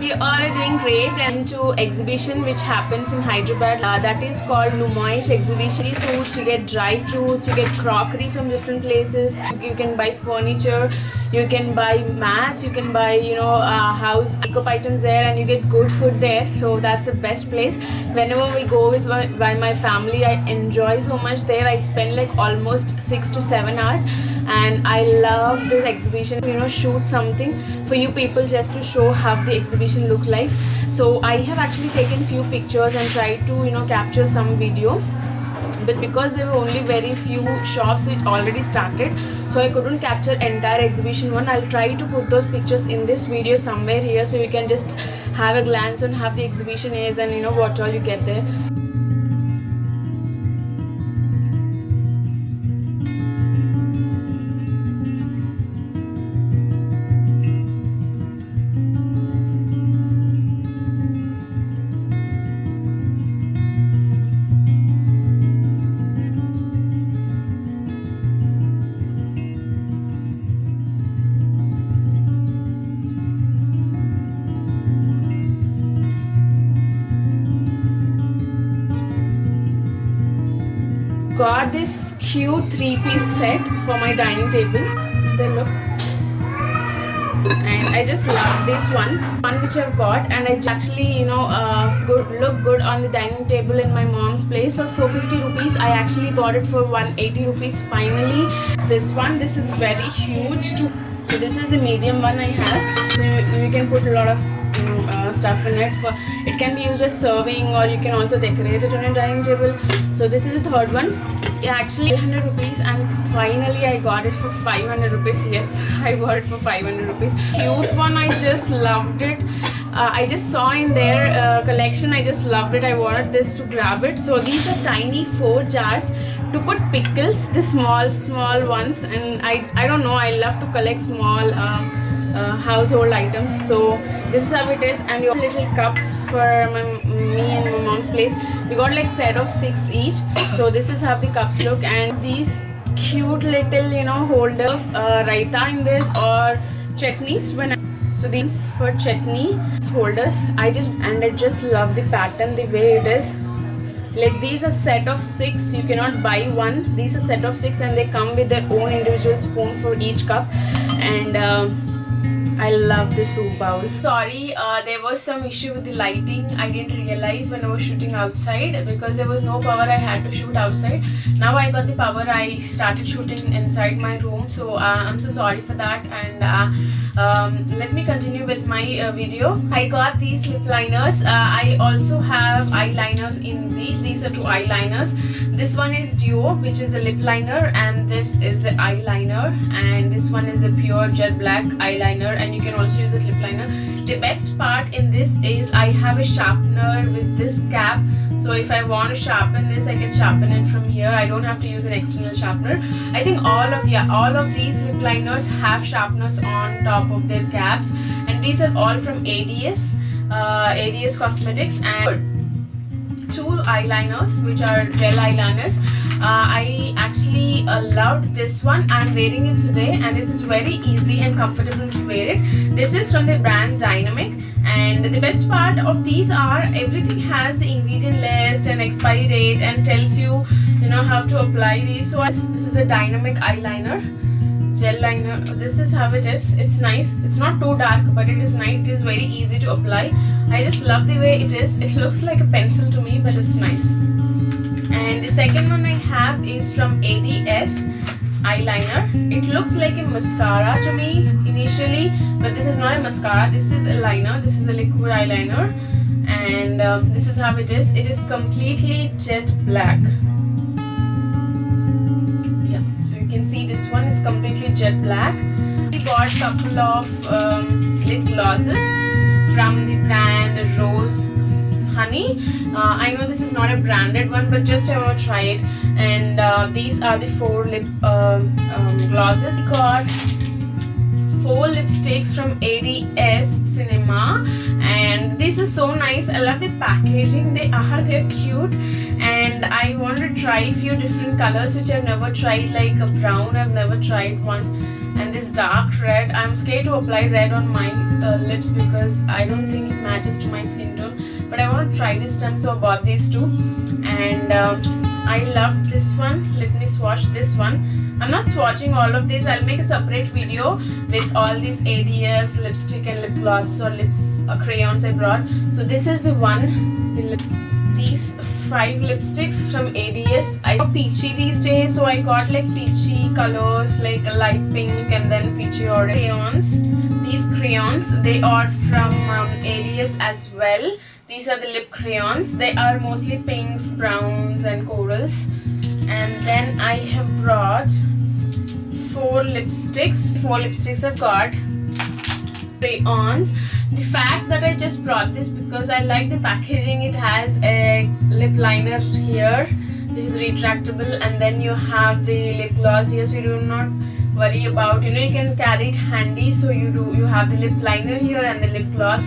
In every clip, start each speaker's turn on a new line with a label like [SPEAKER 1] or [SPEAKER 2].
[SPEAKER 1] We all are doing great and to exhibition which happens in Hyderabad that is called Numaish exhibition. Suits, you get dry fruits, you get crockery from different places, you can buy furniture, you can buy mats, you can buy house makeup items there, and you get good food there. So that's the best place. Whenever we go with my family, I enjoy so much there. I spend like almost 6 to 7 hours, and I love this exhibition. Shoot something for you people just to show how the exhibition look like. So I have actually taken few pictures and tried to capture some video, but because there were only very few shops which already started, so I couldn't capture entire exhibition one. I'll try to put those pictures in this video somewhere here, so you can just have a glance on how the exhibition is and what all you get there. Got this cute 3-piece set for my dining table. They look, and I just love these ones. One which I've got, and I actually look good on the dining table in my mom's place. For 450 rupees, I actually bought it for 180 rupees finally. This one, this is very huge too. So this is the medium one I have. So you can put a lot of stuff in it. It can be used as serving, or you can also decorate it on your dining table. So this is the third one. Actually 800 rupees, and finally I got it for 500 rupees. Yes, I bought it for 500 rupees. Cute one, I just loved it. I just saw in their collection, I just loved it. I wanted this to grab it. So these are tiny 4 jars to put pickles, the small ones, and I don't know, I love to collect small household items. So this is how it is, and your little cups for me and my mom's place. We got like set of 6 each. So this is how the cups look, and these cute little holder of raita in this, or chutneys. So these for chutney holders. I just love the pattern, the way it is. Like these are set of 6, you cannot buy one. These are set of 6, and they come with their own individual spoon for each cup. And I love the soup bowl. Sorry, there was some issue with the lighting. I didn't realize when I was shooting outside, because there was no power. I had to shoot outside. Now I got the power, I started shooting inside my room. So I'm so sorry for that. And let me continue with my video. I got these lip liners. I also have eyeliners in these. These are 2 eyeliners. This one is duo, which is a lip liner, and this is the eyeliner, and this one is a pure jet black eyeliner, and you can also use a lip liner. The best part in this is I have a sharpener with this cap. So if I want to sharpen this, I can sharpen it from here. I don't have to use an external sharpener. I think all of these lip liners have sharpeners on top of their caps, and these are all from ADS Cosmetics. And 2 eyeliners, which are gel eyeliners. I actually loved this one. I'm wearing it today, and it is very easy and comfortable to wear it. This is from the brand Dynamic, and the best part of these are everything has the ingredient list and expiry date, and tells you how to apply these. So this is a Dynamic eyeliner, gel liner. This is how it is. It's nice. It's not too dark, but it is nice. It is very easy to apply. I just love the way it is. It looks like a pencil to me, but it's nice. And the second one I have is from ADS eyeliner. It looks like a mascara to me initially, but this is not a mascara. This is a liner. This is a liquid eyeliner, and this is how it is. It is completely jet black. Yeah, so you can see this one. It's completely jet black. We bought a couple of lip glosses from the brand Rose Honey. I know this is not a branded one, but just I want to try it. And these are the 4 lip glosses. We got 4 lipsticks from ADS Cinema, and this This is so nice. I love the packaging. They're cute, and I want to try a few different colors which I've never tried, like a brown. I've never tried one, and this dark red. I'm scared to apply red on my lips because I don't think it matches to my skin tone, but I want to try this time, so I bought these two. And I love this one. Let me swatch this one. I'm not swatching all of these. I'll make a separate video with all these ADS lipstick and lip gloss or lips crayons I brought. So this is the one, these 5 lipsticks from ADS. I got peachy these days, so I got like peachy colors, like a light pink and then peachy orange. Crayons. These crayons, they are from ADS as well. These are the lip crayons. They are mostly pinks, browns and corals. And then I have brought 4 lipsticks. 4 lipsticks I've got. Crayons. The fact that I just brought this because I like the packaging. It has a lip liner here which is retractable, and then you have the lip gloss here, so you do not worry about, you can carry it handy. So you have the lip liner here and the lip gloss.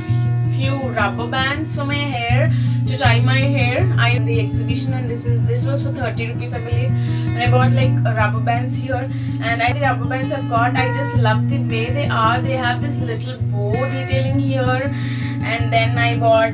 [SPEAKER 1] Few rubber bands for my hair to tie my hair. I in the exhibition, and this was for 30 rupees I believe, and I bought like rubber bands here. And the rubber bands I've got, I just love the way they are. They have this little bow detailing here, and then I bought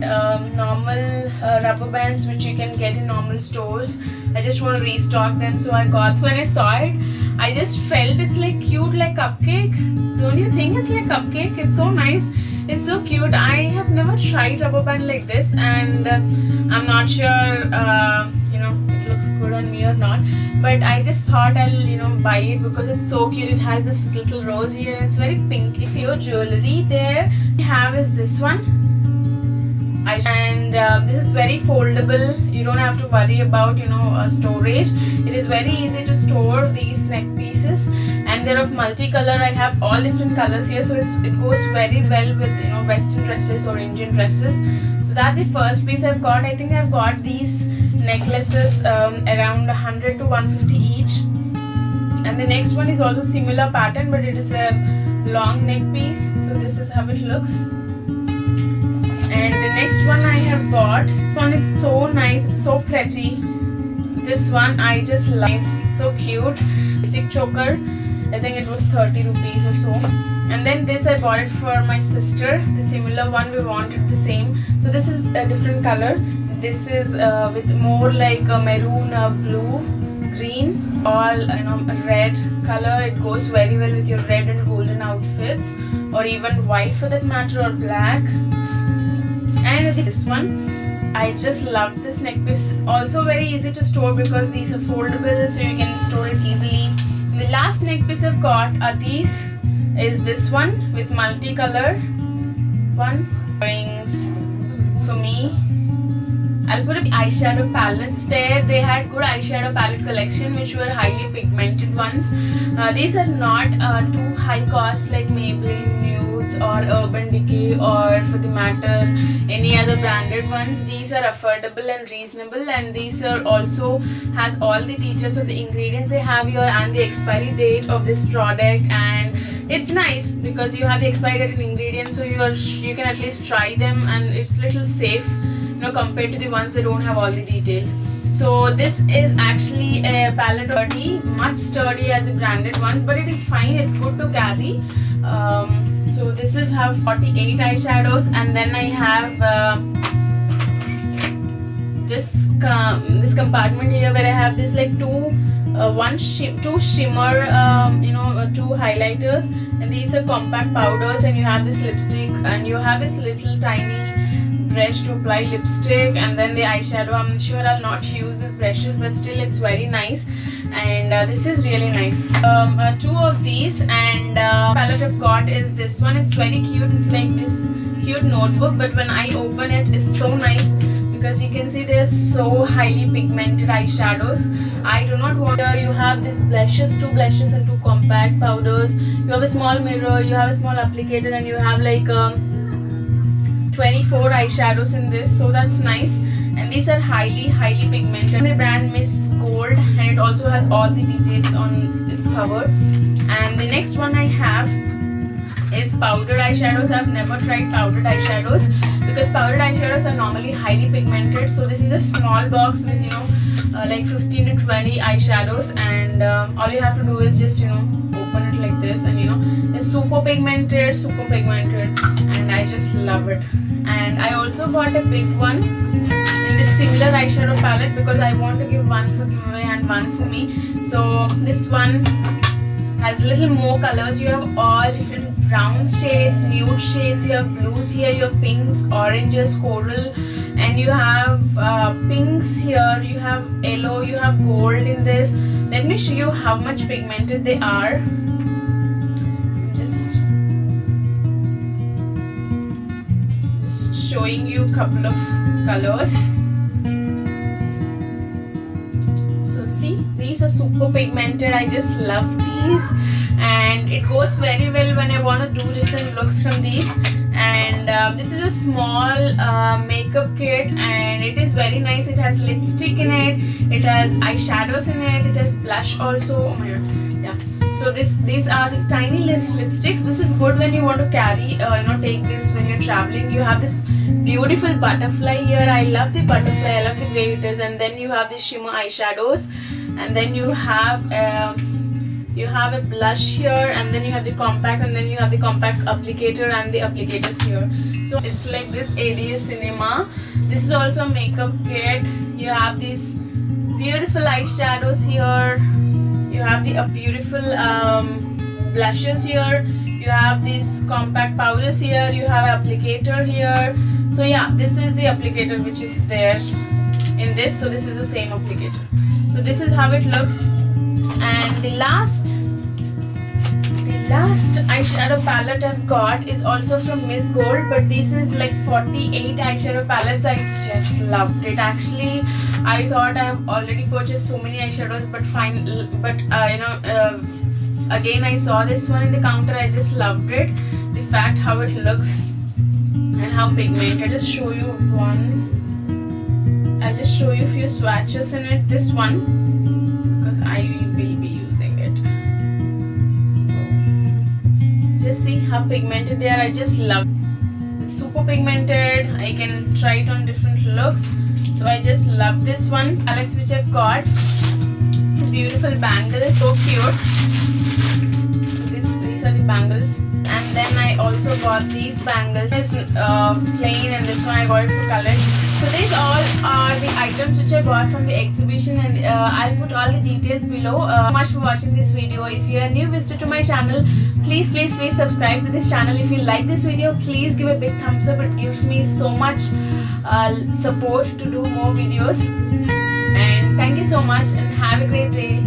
[SPEAKER 1] normal rubber bands which you can get in normal stores. I just want to restock them, so I got. When I saw it, I just felt it's like cute, like cupcake. Don't you think it's like cupcake? It's so nice. It's so cute. I have never tried rubber band like this, and I'm not sure it looks good on me or not, but I just thought I'll buy it because it's so cute. It has this little rose here, and it's very pinky. For your jewelry there we have is this one, and this is very foldable. You don't have to worry about storage. It is very easy to store these neck pieces, and they're of multicolor. I have all different colors here, so it goes very well with western dresses or Indian dresses. So that's the first piece I've got. I think I've got these necklaces around 100 to 150 each, and the next one is also similar pattern, but it is a long neck piece. So this is how it looks. And the next one I have got, one is so nice, it's so pretty. This one I just like, it's so cute. Basic choker, I think it was 30 rupees or so. And then this I bought it for my sister, the similar one, we wanted the same. So this is a different color. This is with more like a maroon, blue, green, all red color. It goes very well with your red and golden outfits, or even white for that matter, or black. And this one, I just love this neck piece. Also very easy to store because these are foldable, so you can store it easily. And the last neck piece I've got are these. Is this one with multicolor one. Rings for me. I'll put the eyeshadow palettes there. They had good eyeshadow palette collection which were highly pigmented ones. These are not too high cost like Maybelline Nudes or Urban Decay, or for the matter any other branded ones. These are affordable and reasonable, and these are also has all the details of the ingredients they have here and the expiry date of this product. And it's nice because you have the expiry date ingredients, so you can at least try them, and it's little safe compared to the ones that don't have all the details. So this is actually a palette sturdy, much sturdy as the branded ones, but it is fine, it's good to carry. So this is have 48 eyeshadows, and then I have this compartment here where I have this like two shimmer two highlighters, and these are compact powders, and you have this lipstick, and you have this little tiny brush to apply lipstick, and then the eyeshadow. I'm sure I'll not use these brushes, but still it's very nice, and this is really nice. 2 of these, and palette I've got is this one. It's very cute. It's like this cute notebook, but when I open it, it's so nice because you can see they're so highly pigmented eyeshadows. I do not want you have these blushes, 2 blushes and 2 compact powders. You have a small mirror, you have a small applicator, and you have like 24 eyeshadows in this, so that's nice. And these are highly pigmented. My brand Miss Gold, and it also has all the details on its cover. And the next one I have is powdered eyeshadows. I've never tried powdered eyeshadows because powdered eyeshadows are normally highly pigmented. So this is a small box with like 15 to 20 eyeshadows, and all you have to do is just open it like this, and it's super pigmented, and I just love it. And I also got a big one in this similar eyeshadow palette because I want to give one for giveaway and one for me. So this one has little more colors. You have all different brown shades, nude shades, you have blues here, you have pinks, oranges, coral, and you have pinks here, you have yellow, you have gold in this. Let me show you how much pigmented they are. Just showing you a couple of colors. So see, these are super pigmented. I just love these, and it goes very well when I want to do different looks from these. And this is a small makeup kit, and it is very nice. It has lipstick in it, it has eyeshadows in it, it has blush also. Oh my god, yeah. So these are the tiny lipsticks. This is good when you want to carry, take this when you're traveling. You have this beautiful butterfly here. I love the butterfly, I love the way it is. And then you have the shimmer eyeshadows, and then you have a blush here, and then you have the compact, and then you have the compact applicator and the applicators here. So it's like this ADS Cinema. This is also a makeup kit. You have these beautiful eyeshadows here. You have the beautiful blushes here. You have these compact powders here. You have applicator here. So yeah, this is the applicator which is there in this. So this is the same applicator. So this is how it looks. And the last eyeshadow palette I've got is also from Miss Gold, but this is like 48 eyeshadow palettes. I just loved it. Actually, I thought I have already purchased so many eyeshadows, but again I saw this one in the counter. I just loved it. The fact how it looks and how pigmented. I'll just show you one. I'll just show you a few swatches in it. This one, because I will be using it. So just see how pigmented they are. I just love it. It's super pigmented. I can try it on different looks. So I just love this one. Palettes which I've got. This beautiful bangle is so cute. So these are the bangles. And then I also got these bangles. This plain, and this one I got it for colored. So these all are the items which I bought from the exhibition, and I'll put all the details below. Thank you so much for watching this video. If you are new visitor to my channel, please subscribe to this channel. If you like this video, please give a big thumbs up. It gives me so much support to do more videos. And thank you so much, and have a great day.